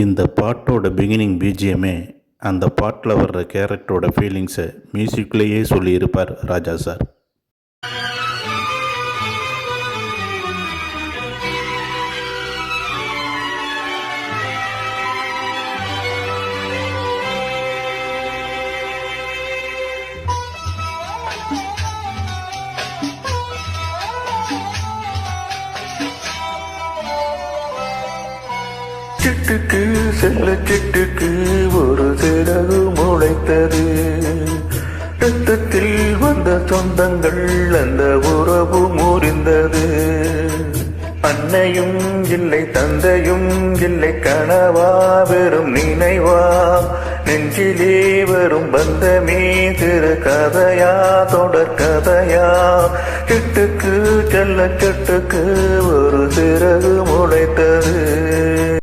இந்த பாட்டோட பிகினிங் பிஜிஎம்மே அந்த பாட்டில் வர்ற கேரக்டரோட ஃபீலிங்ஸை மியூசிக்லேயே சொல்லியிருப்பார் ராஜா சார். சிட்டுக்கு செல்ல சிட்டுக்கு ஒரு சிறகு முளைத்தது. ரத்தத்தில் வந்த சொந்தங்கள் அந்த உறவு முறிந்தது. அன்னையும் இல்லை தந்தையும் இல்லை கனவா வெறும் நினைவா நெஞ்சிலே வரும் பந்தமே திரு கதையா தொடர் கதையா. சிட்டுக்கு செல்ல சிட்டுக்கு ஒரு சிறகு முளைத்தது.